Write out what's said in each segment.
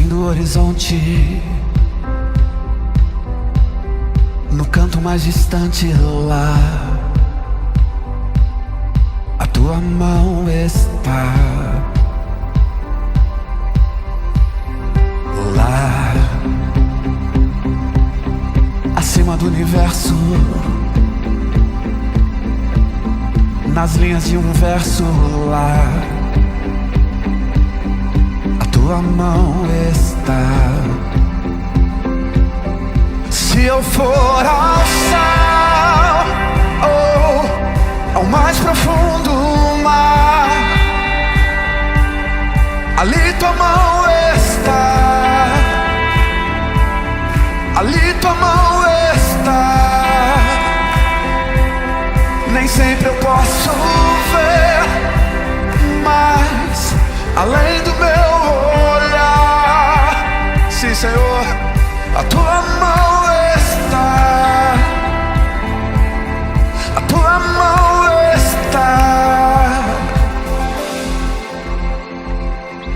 fim do horizonte, no canto mais distante lá, a tua mão está. Lá, acima do universo, nas linhas de um verso lá, a tua mão está. Se eu for ao céu, ou ao mais profundo mar, ali tua mão está, ali tua mão está. Nem sempre eu posso ver, mas além do meu olhar, sim, Senhor, a tua mão está, a tua mão está.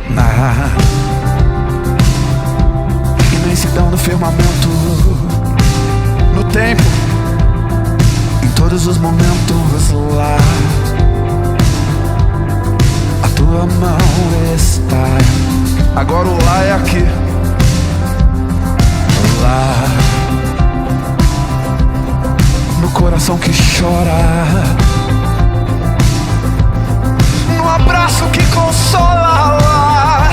Na imensidão do firmamento, no tempo, em todos os momentos lá, a tua mão está. Agora o lá é aqui. Lá, no coração que chora, no abraço que consola lá,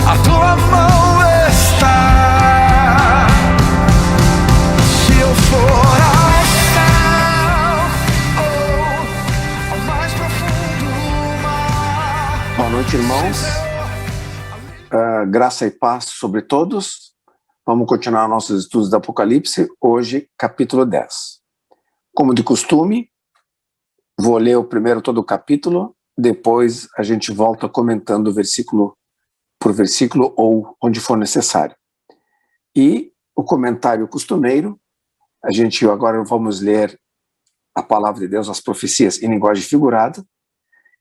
a tua mão está. Se eu for ao céu, ou ao mais profundo mar. Boa noite, irmãos. Graça e paz sobre todos. Vamos continuar nossos estudos do Apocalipse, hoje capítulo 10. Como de costume, vou ler o primeiro todo o capítulo, depois a gente volta comentando versículo por versículo ou onde for necessário. E o comentário costumeiro, a gente agora vamos ler a palavra de Deus, as profecias em linguagem figurada,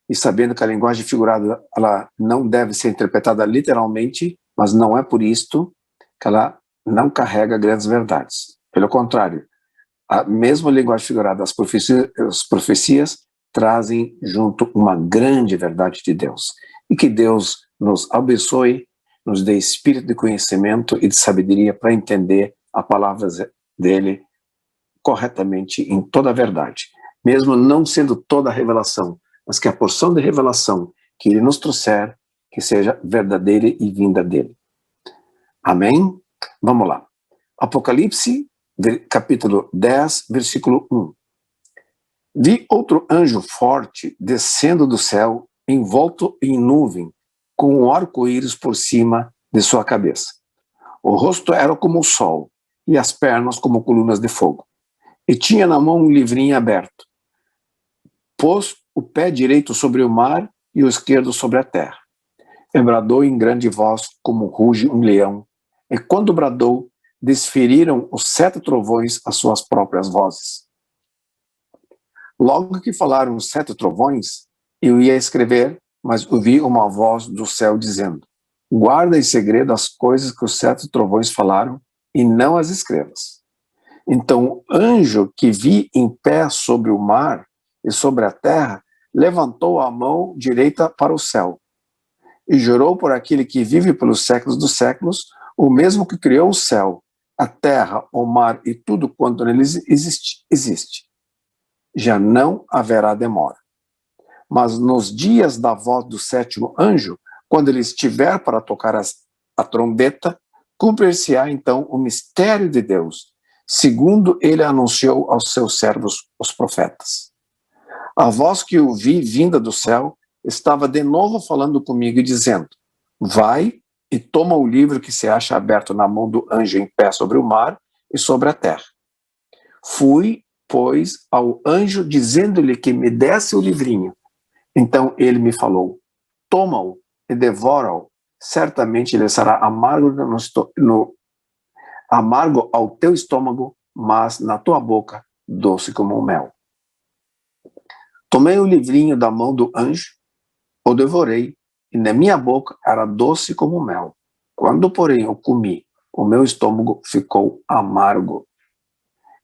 e sabendo que a linguagem figurada ela não deve ser interpretada literalmente, mas não é por isto que ela não carrega grandes verdades. Pelo contrário, a mesma linguagem figurada, as profecias trazem junto uma grande verdade de Deus. E que Deus nos abençoe, nos dê espírito de conhecimento e de sabedoria para entender a palavra dele corretamente em toda a verdade. Mesmo não sendo toda a revelação, mas que a porção de revelação que ele nos trouxer, que seja verdadeira e vinda dele. Amém? Vamos lá. Apocalipse, capítulo 10, versículo 1. Vi outro anjo forte descendo do céu, envolto em nuvem, com um arco-íris por cima de sua cabeça. O rosto era como o sol, e as pernas como colunas de fogo. E tinha na mão um livrinho aberto. Pôs o pé direito sobre o mar e o esquerdo sobre a terra. E bradou em grande voz, como ruge um leão. E quando bradou, desferiram os 7 trovões as suas próprias vozes. Logo que falaram os 7 trovões, eu ia escrever, mas ouvi uma voz do céu dizendo: guarda em segredo as coisas que os 7 trovões falaram, e não as escrevas. Então o anjo que vi em pé sobre o mar e sobre a terra, levantou a mão direita para o céu, e jurou por aquele que vive pelos séculos dos séculos, o mesmo que criou o céu, a terra, o mar e tudo quanto neles existe. Já não haverá demora. Mas nos dias da voz do 7º anjo, quando ele estiver para tocar a trombeta, cumprir-se-á então o mistério de Deus, segundo ele anunciou aos seus servos, os profetas. A voz que eu vi vinda do céu estava de novo falando comigo e dizendo: vai e toma o livro que se acha aberto na mão do anjo em pé sobre o mar e sobre a terra. Fui, pois, ao anjo dizendo-lhe que me desse o livrinho. Então ele me falou: toma-o e devora-o, certamente ele será amargo ao teu estômago, mas na tua boca doce como o mel. Tomei o livrinho da mão do anjo, o devorei e na minha boca era doce como mel. Quando, porém, eu comi, o meu estômago ficou amargo.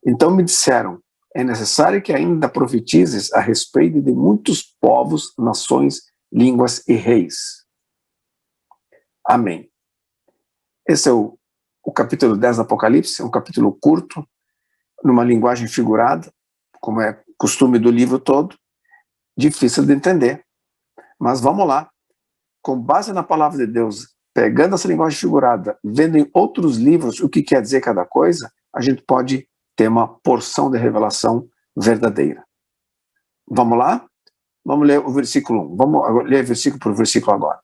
Então me disseram, é necessário que ainda profetizes a respeito de muitos povos, nações, línguas e reis. Amém. Esse é o capítulo 10 do Apocalipse, é um capítulo curto, numa linguagem figurada, como é costume do livro todo, difícil de entender. Mas vamos lá, com base na palavra de Deus, pegando essa linguagem figurada, vendo em outros livros o que quer dizer cada coisa, a gente pode ter uma porção de revelação verdadeira. Vamos lá? Vamos ler o versículo 1. Vamos ler versículo por versículo agora.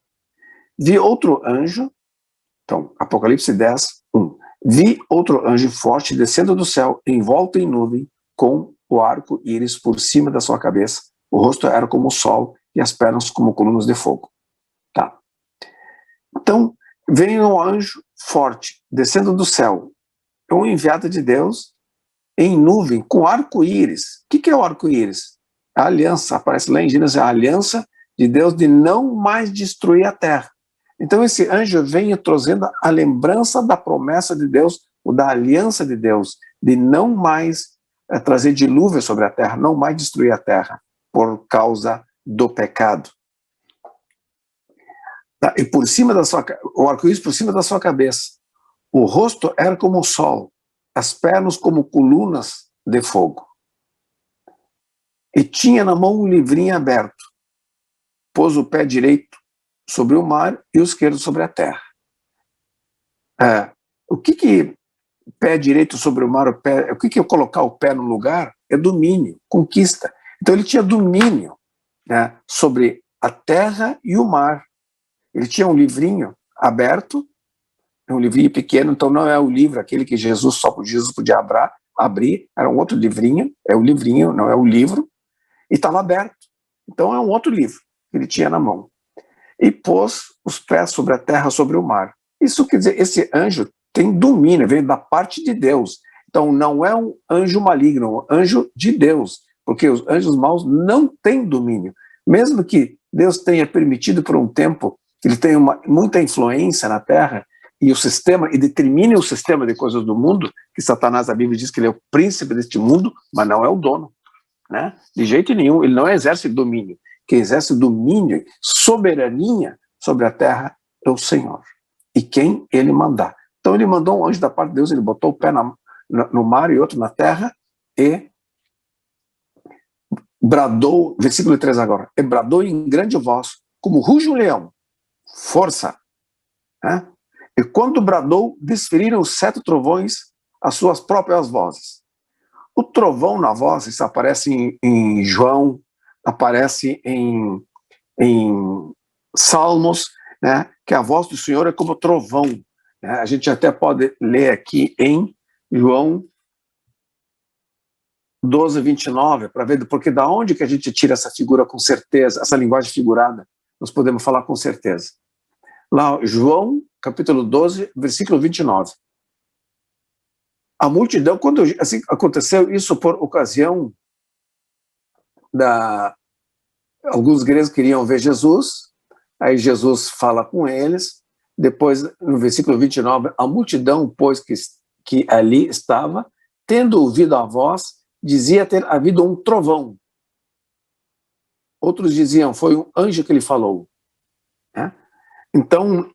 Vi outro anjo, então, Apocalipse 10, 1. Vi outro anjo forte descendo do céu, envolto em nuvem, com o arco-íris por cima da sua cabeça. O rosto era como o sol e as pernas como colunas de fogo. Tá. Então, vem um anjo forte descendo do céu, um enviado de Deus, em nuvem, com arco-íris. O que é o arco-íris? A aliança, aparece lá em Gênesis, a aliança de Deus de não mais destruir a terra. Então esse anjo vem trazendo a lembrança da promessa de Deus, ou da aliança de Deus, de não mais trazer dilúvio sobre a terra, não mais destruir a terra, por causa do pecado. E por cima da sua, o arco-íris por cima da sua cabeça. O rosto era como o sol, as pernas como colunas de fogo. E tinha na mão um livrinho aberto. Pôs o pé direito sobre o mar e o esquerdo sobre a terra. O que pé direito sobre o mar, o que é colocar o pé no lugar? É domínio, conquista. Então ele tinha domínio, né, sobre a terra e o mar. Ele tinha um livrinho aberto, um livrinho pequeno, então não é o livro, aquele que Jesus podia abrir, era um outro livrinho, é o livrinho, não é o livro, e estava aberto. Então é um outro livro que ele tinha na mão. E pôs os pés sobre a terra, sobre o mar. Isso quer dizer, esse anjo tem domínio, veio da parte de Deus. Então não é um anjo maligno, é um anjo de Deus, porque os anjos maus não têm domínio. Mesmo que Deus tenha permitido por um tempo que ele tenha muita influência na terra, e o sistema, e determine o sistema de coisas do mundo, que Satanás, a Bíblia diz que ele é o príncipe deste mundo, mas não é o dono, né? De jeito nenhum, ele não exerce domínio. Quem exerce domínio, soberania sobre a terra é o Senhor, e quem ele mandar. Então ele mandou um anjo da parte de Deus, ele botou o pé no mar e outro na terra, e bradou, versículo 3 agora, e bradou em grande voz, como ruge um leão, força, né? E quando bradou, desferiram os 7 trovões as suas próprias vozes. O trovão na voz, isso aparece em João, aparece em Salmos, né, que a voz do Senhor é como trovão. Né? A gente até pode ler aqui em João 12, 29, para ver, porque da onde que a gente tira essa figura com certeza, essa linguagem figurada, nós podemos falar com certeza. Lá, João, capítulo 12, versículo 29. A multidão, quando assim, aconteceu isso por ocasião alguns gregos queriam ver Jesus, aí Jesus fala com eles, depois no versículo 29, a multidão, pois que ali estava, tendo ouvido a voz, dizia ter havido um trovão. Outros diziam, foi um anjo que lhe falou. Né? Então,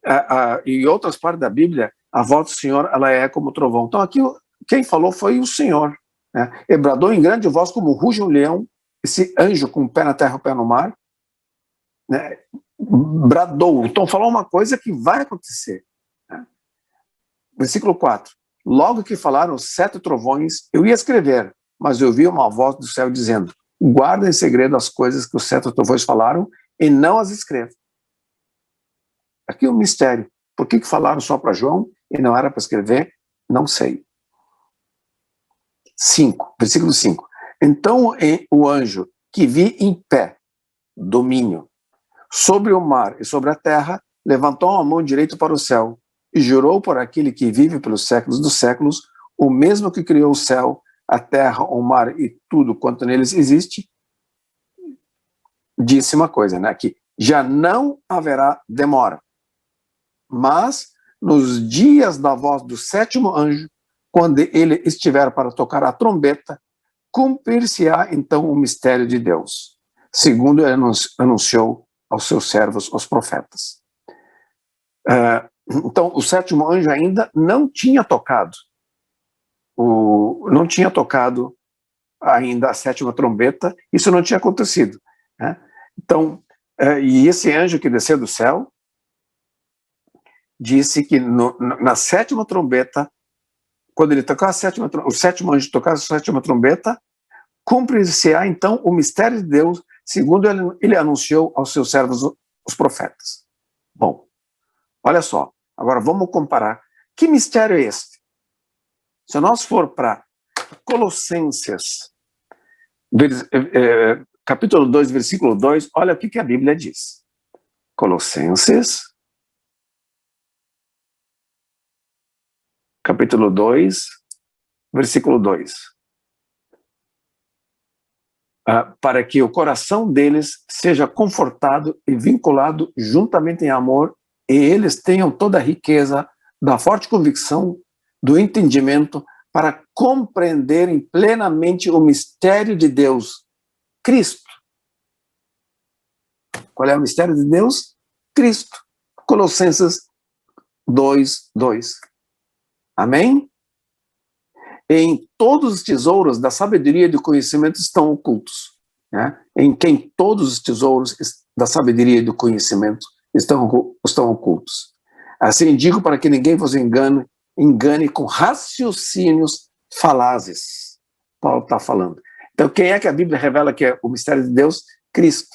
em outras partes da Bíblia, a voz do Senhor, ela é como trovão. Então aqui, quem falou foi o Senhor. Né? E bradou em grande voz como ruge um leão, esse anjo com o pé na terra e o pé no mar, né? Bradou. Então falou uma coisa que vai acontecer. Né? Versículo 4. Logo que falaram os 7 trovões, eu ia escrever, mas eu ouvi uma voz do céu dizendo, guarda em segredo as coisas que os 7 trovões falaram e não as escreva. Aqui é um mistério. Por que falaram só para João e não era para escrever? Não sei. 5, versículo 5. Então o anjo que vi em pé, domínio, sobre o mar e sobre a terra, levantou a mão direita para o céu e jurou por aquele que vive pelos séculos dos séculos, o mesmo que criou o céu, a terra, o mar e tudo quanto neles existe, disse uma coisa, né? Que já não haverá demora. Mas, nos dias da voz do sétimo anjo, quando ele estiver para tocar a trombeta, cumprir-se-á então o mistério de Deus, segundo ele anunciou aos seus servos, os profetas. Então, o sétimo anjo ainda não tinha tocado, ainda a sétima trombeta, isso não tinha acontecido, né? Então, e esse anjo que desceu do céu disse que na sétima trombeta, quando ele tocar o sétimo anjo tocar a sétima trombeta, cumprir-se-á então o mistério de Deus, segundo ele anunciou aos seus servos, os profetas. Bom, olha só, agora vamos comparar. Que mistério é este? Se nós for para Colossenses, capítulo 2, versículo 2, olha o que a Bíblia diz. Colossenses, capítulo 2, versículo 2. Para que o coração deles seja confortado e vinculado juntamente em amor, e eles tenham toda a riqueza da forte convicção, do entendimento, para compreenderem plenamente o mistério de Deus, Cristo. Qual é o mistério de Deus? Cristo. Colossenses 2, 2. Amém? Em todos os tesouros da sabedoria e do conhecimento estão ocultos, né? Em quem todos os tesouros da sabedoria e do conhecimento estão ocultos. Assim digo para que ninguém vos engane com raciocínios falazes. Paulo está falando. Então, quem é que a Bíblia revela que é o mistério de Deus? Cristo.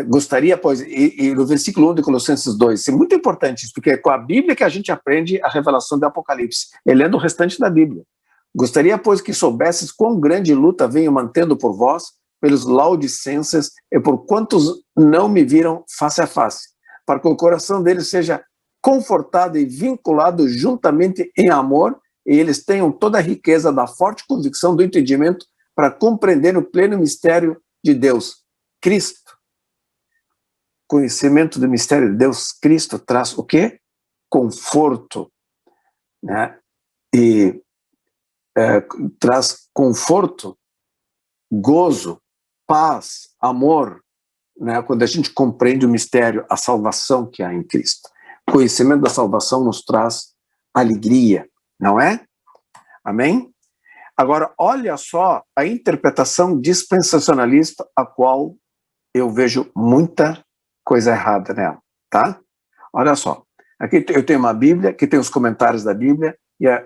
Gostaria, pois, e no versículo 1 de Colossenses 2, isso é muito importante isso, porque é com a Bíblia que a gente aprende a revelação do Apocalipse, lendo o restante da Bíblia. Gostaria, pois, que soubesses quão grande luta venho mantendo por vós, pelos laodicenses e por quantos não me viram face a face, para que o coração deles seja confortado e vinculado juntamente em amor, e eles tenham toda a riqueza da forte convicção do entendimento para compreender o pleno mistério de Deus, Cristo. Conhecimento do mistério de Deus, Cristo, traz o quê? Conforto, né? E traz conforto, gozo, paz, amor, né? Quando a gente compreende o mistério, a salvação que há em Cristo. O conhecimento da salvação nos traz alegria, não é? Amém? Agora, olha só a interpretação dispensacionalista, a qual eu vejo muita coisa errada nela, tá? Olha só, aqui eu tenho uma Bíblia, que tem os comentários da Bíblia, e a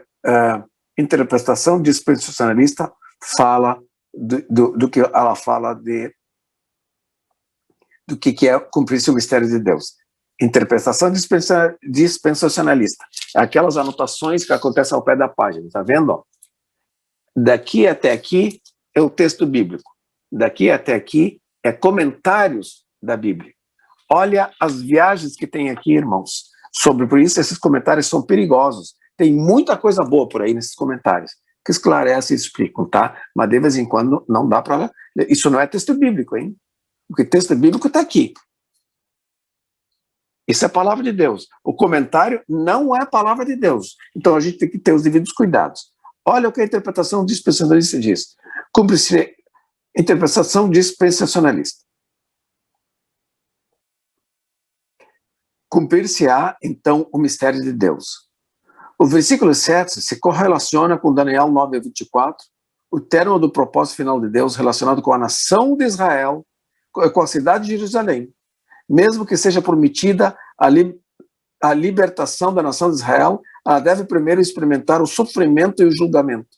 interpretação dispensacionalista fala do que ela fala do que é cumprir-se o mistério de Deus. Interpretação dispensacionalista, aquelas anotações que acontecem ao pé da página, tá vendo? Ó? Daqui até aqui é o texto bíblico, daqui até aqui é comentários da Bíblia. Olha as viagens que tem aqui, irmãos, por isso esses comentários são perigosos. Tem muita coisa boa por aí nesses comentários, que esclarecem e explicam, tá? Mas de vez em quando não dá para... Isso não é texto bíblico, hein? Porque texto bíblico está aqui. Isso é a palavra de Deus. O comentário não é a palavra de Deus. Então a gente tem que ter os devidos cuidados. Olha o que a interpretação dispensacionalista diz. Cumpre-se interpretação dispensacionalista. Cumprir-se-á, então, o mistério de Deus. O versículo 7 se correlaciona com Daniel 9:24, o termo do propósito final de Deus relacionado com a nação de Israel, com a cidade de Jerusalém. Mesmo que seja prometida a libertação da nação de Israel, ela deve primeiro experimentar o sofrimento e o julgamento.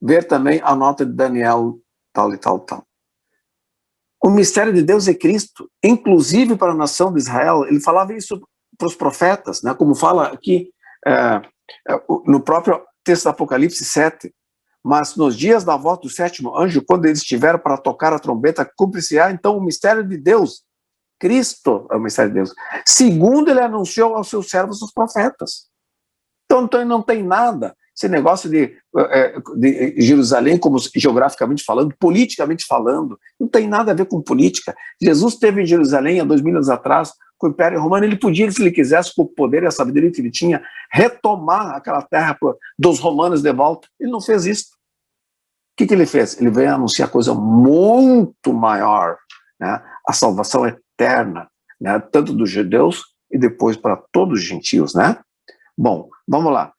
Ver também a nota de Daniel, tal e tal, tal. O mistério de Deus é Cristo, inclusive para a nação de Israel. Ele falava isso para os profetas, né? Como fala aqui no próprio texto do Apocalipse 7. Mas nos dias da voz do sétimo anjo, quando eles estiveram para tocar a trombeta, cumprir-se-á então o mistério de Deus. Cristo é o mistério de Deus. Segundo ele anunciou aos seus servos, os profetas. Então não tem nada esse negócio de Jerusalém, como geograficamente falando, politicamente falando, não tem nada a ver com política. Jesus esteve em Jerusalém há 2000 anos atrás, com o Império Romano, ele podia, se ele quisesse, com o poder e a sabedoria que ele tinha, retomar aquela terra dos romanos de volta. Ele não fez isso. O que ele fez? Ele veio anunciar coisa muito maior, né? A salvação eterna, né? Tanto dos judeus e depois para todos os gentios, né? Bom, vamos lá.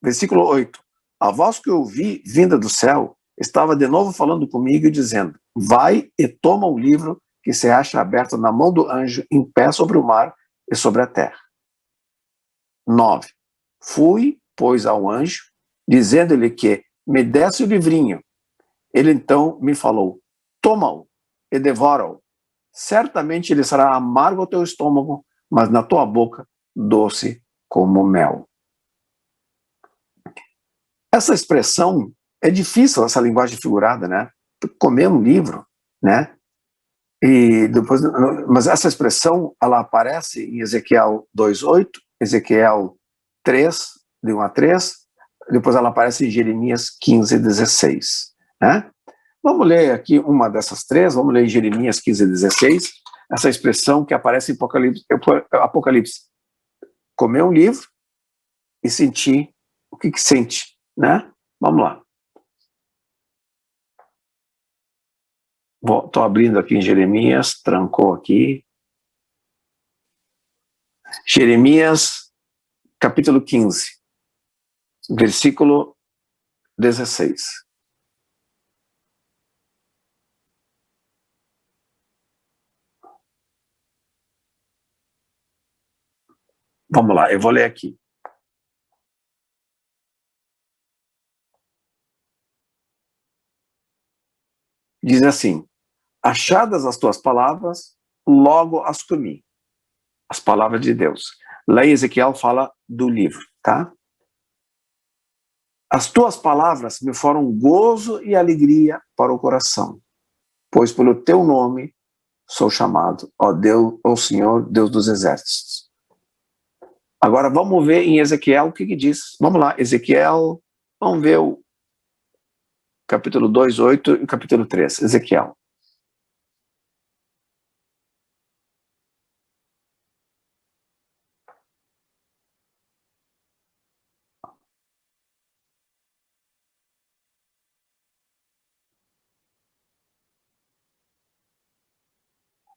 Versículo 8. A voz que eu ouvi, vinda do céu, estava de novo falando comigo e dizendo: vai e toma o livro que se acha aberto na mão do anjo, em pé sobre o mar e sobre a terra. 9. Fui, pois, ao anjo, dizendo-lhe que me desse o livrinho. Ele então me falou: toma-o e devora-o. Certamente ele será amargo ao teu estômago, mas na tua boca doce como mel. Essa expressão é difícil, essa linguagem figurada, né? Comer um livro, né? E depois, mas essa expressão, ela aparece em Ezequiel 2:8, Ezequiel 3, de 1 a 3, depois ela aparece em Jeremias 15:16, né? Vamos ler aqui uma dessas três, vamos ler em Jeremias 15:16, essa expressão que aparece em Apocalipse. Comer um livro e sentir o que sente, né? Vamos lá. Estou abrindo aqui em Jeremias, trancou aqui. Jeremias, capítulo 15, versículo 16. Vamos lá, eu vou ler aqui. Diz assim: achadas as tuas palavras, logo as comi. As palavras de Deus. Lá em Ezequiel fala do livro, tá? As tuas palavras me foram gozo e alegria para o coração, pois pelo teu nome sou chamado, ó Deus, ó Senhor, Deus dos exércitos. Agora vamos ver em Ezequiel o que diz. Vamos lá, Ezequiel, vamos ver o capítulo 2:8 e o capítulo 3, Ezequiel.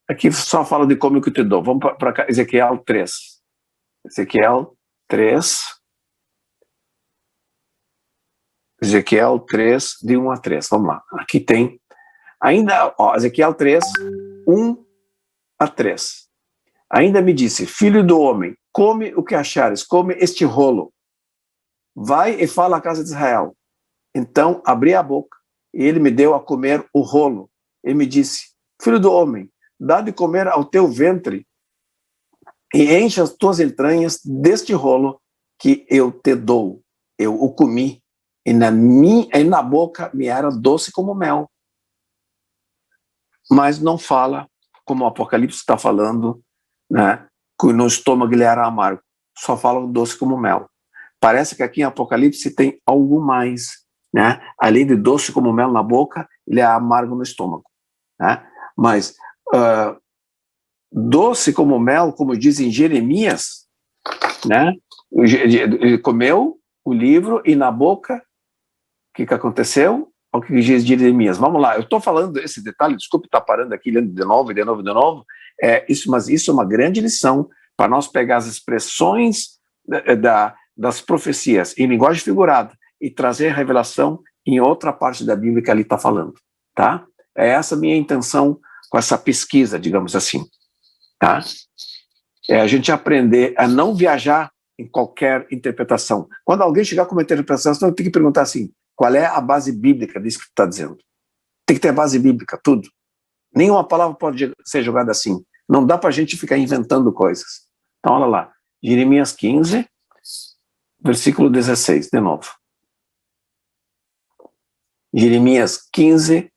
Aqui só fala de como que eu te dou. Vamos para Ezequiel 3. Ezequiel 3. Ezequiel 3, de 1 a 3. Vamos lá. Aqui tem. Ainda, ó, Ezequiel 3, 1 a 3. Ainda me disse: filho do homem, come o que achares, come este rolo. Vai e fala à casa de Israel. Então abri a boca, e ele me deu a comer o rolo. Ele me disse: filho do homem, dá de comer ao teu ventre e enche as tuas entranhas deste rolo que eu te dou. Eu o comi, e na boca me era doce como mel. Mas não fala, como o Apocalipse está falando, né, que no estômago ele era amargo. Só fala doce como mel. Parece que aqui em Apocalipse tem algo mais, né? Além de doce como mel na boca, ele é amargo no estômago, né? Mas doce como mel, como diz em Jeremias, né? Ele comeu o livro e na boca, o que aconteceu? O que diz Jeremias? Vamos lá, eu estou falando esse detalhe, desculpe estar parando aqui, lendo de novo, mas isso é uma grande lição para nós pegar as expressões das profecias em linguagem figurada e trazer a revelação em outra parte da Bíblia que ali está falando, tá? É essa a minha intenção com essa pesquisa, digamos assim, tá? É a gente aprender a não viajar em qualquer interpretação. Quando alguém chegar com uma interpretação, você tem que perguntar assim: qual é a base bíblica disso que tu está dizendo? Tem que ter base bíblica, tudo. Nenhuma palavra pode ser jogada assim. Não dá para a gente ficar inventando coisas. Então, olha lá. Jeremias 15, versículo 16, de novo. Jeremias 15,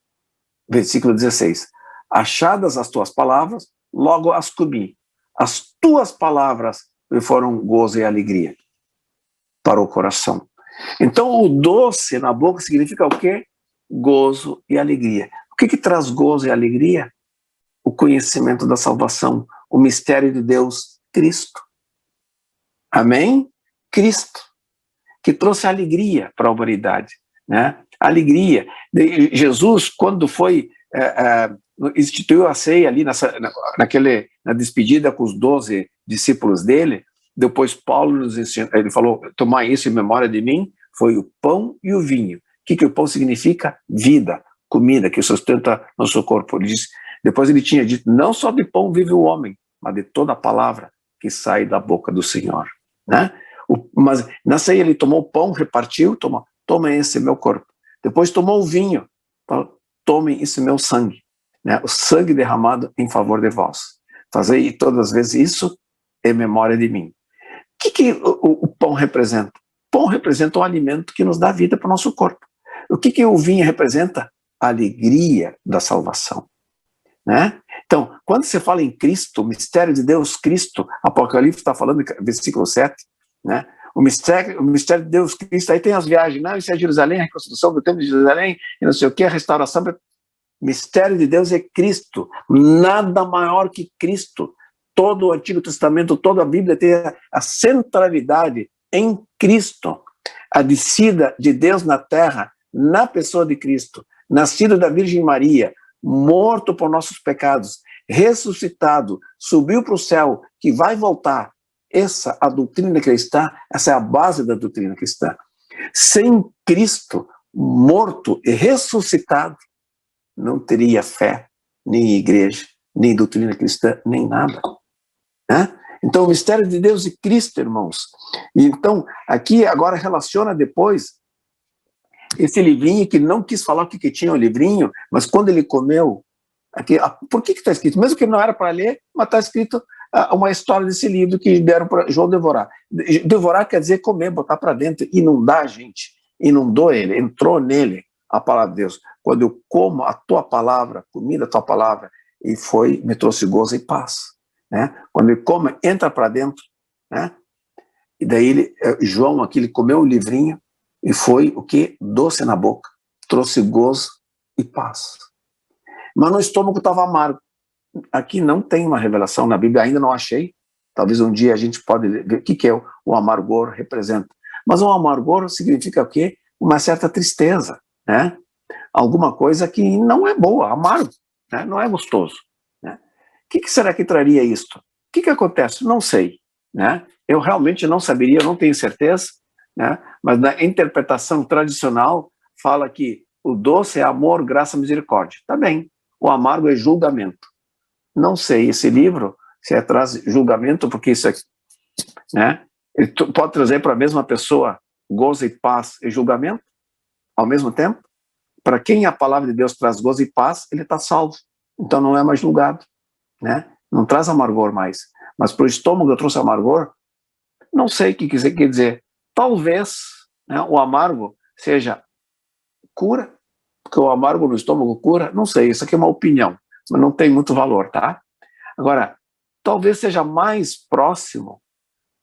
versículo 16. Achadas as tuas palavras, logo as comi. As tuas palavras me foram gozo e alegria para o coração. Então, o doce na boca significa o quê? Gozo e alegria. O que traz gozo e alegria? O conhecimento da salvação, o mistério de Deus, Cristo. Amém? Cristo, que trouxe alegria para a humanidade, né? Alegria. Jesus, quando foi instituiu a ceia ali na despedida com os 12 discípulos dele, depois Paulo nos ensinou, ele falou, tomai isso em memória de mim, foi o pão e o vinho. O que o pão significa? Vida, comida que sustenta nosso corpo. Ele disse, depois ele tinha dito, não só de pão vive o homem, mas de toda a palavra que sai da boca do Senhor, né? Mas na ceia ele tomou o pão, repartiu, toma esse meu corpo. Depois tomou o vinho, falou, tomem esse meu sangue, né? O sangue derramado em favor de vós. Fazei todas as vezes isso em memória de mim. O que o pão representa? O pão representa um alimento que nos dá vida para o nosso corpo. O que o vinho representa? A alegria da salvação, né? Então, quando você fala em Cristo, o mistério de Deus, Cristo, Apocalipse está falando, versículo 7, né? O mistério de Deus, Cristo, aí tem as viagens, não, isso é Jerusalém, a reconstrução do templo de Jerusalém, e não sei o que, a restauração. Mistério de Deus é Cristo, nada maior que Cristo. Todo o Antigo Testamento, toda a Bíblia tem a centralidade em Cristo, a descida de Deus na terra, na pessoa de Cristo, nascido da Virgem Maria, morto por nossos pecados, ressuscitado, subiu para o céu, que vai voltar. Essa a doutrina cristã, essa é a base da doutrina cristã. Sem Cristo, morto e ressuscitado, não teria fé, nem igreja, nem doutrina cristã, nem nada, né? Então, o mistério de Deus e Cristo, irmãos. E então, aqui agora relaciona depois esse livrinho que não quis falar o que tinha o livrinho, mas quando ele comeu, aqui, por que está escrito? Mesmo que não era para ler, mas está escrito uma história desse livro que deram para João devorar. Devorar quer dizer comer, botar para dentro, inundar a gente. Inundou ele, entrou nele a palavra de Deus. Quando eu como a tua palavra, comi a tua palavra, e me trouxe gozo e paz, né? Quando ele come, entra para dentro, né? E daí João aqui, ele comeu o livrinho, e foi o que? Doce na boca, trouxe gozo e paz. Mas no estômago estava amargo. Aqui não tem uma revelação na Bíblia, ainda não achei. Talvez um dia a gente pode ver o que o amargor representa. Mas o amargor significa o quê? Uma certa tristeza, né? Alguma coisa que não é boa, amargo, né? Não é gostoso, né? O que será que traria isto? O que acontece? Não sei, né? Eu realmente não saberia, eu não tenho certeza, né? Mas na interpretação tradicional fala que o doce é amor, graça, misericórdia. Tá bem. O amargo é julgamento. Não sei, esse livro, se traz julgamento, porque isso aqui, né? Ele pode trazer para a mesma pessoa gozo e paz e julgamento ao mesmo tempo. Para quem a palavra de Deus traz gozo e paz, ele está salvo. Então não é mais julgado, né? Não traz amargor mais. Mas para o estômago eu trouxe amargor. Não sei o que quer dizer. Talvez, né, o amargo seja cura, porque o amargo no estômago cura. Não sei, isso aqui é uma opinião, mas não tem muito valor, tá? Agora, talvez seja mais próximo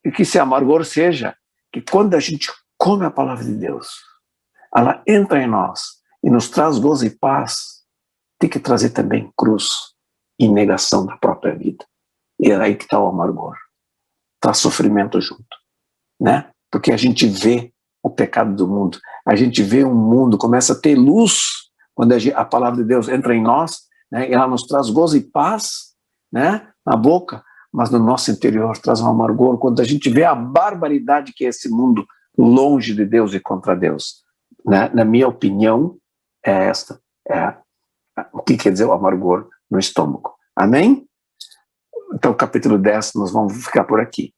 e que esse amargor seja que quando a gente come a palavra de Deus, ela entra em nós e nos traz gozo e paz, tem que trazer também cruz e negação da própria vida. E é aí que está o amargor. Está sofrimento junto, né? Porque a gente vê o pecado do mundo, a gente vê um mundo, começa a ter luz quando a palavra de Deus entra em nós, né? E ela nos traz gozo e paz, né? Na boca, mas no nosso interior traz um amargor quando a gente vê a barbaridade que é esse mundo longe de Deus e contra Deus, né? Na minha opinião, é esta, o que quer dizer o amargor no estômago. Amém? Então, capítulo 10, nós vamos ficar por aqui.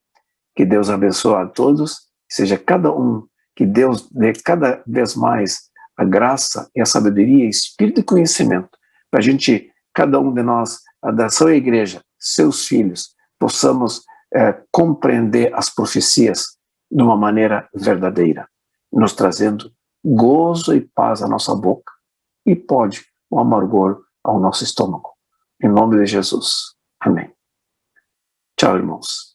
Que Deus abençoe a todos, seja cada um, que Deus dê cada vez mais a graça e a sabedoria, espírito e conhecimento, para a gente, cada um de nós, da sua igreja, seus filhos, possamos compreender as profecias de uma maneira verdadeira, nos trazendo gozo e paz à nossa boca, e pode o amargor ao nosso estômago. Em nome de Jesus. Amém. Tchau, irmãos.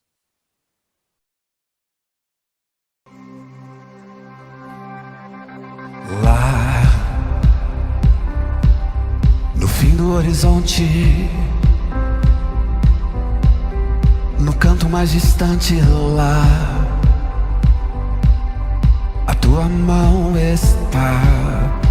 fim do horizonte, no canto mais distante lá, a tua mão está.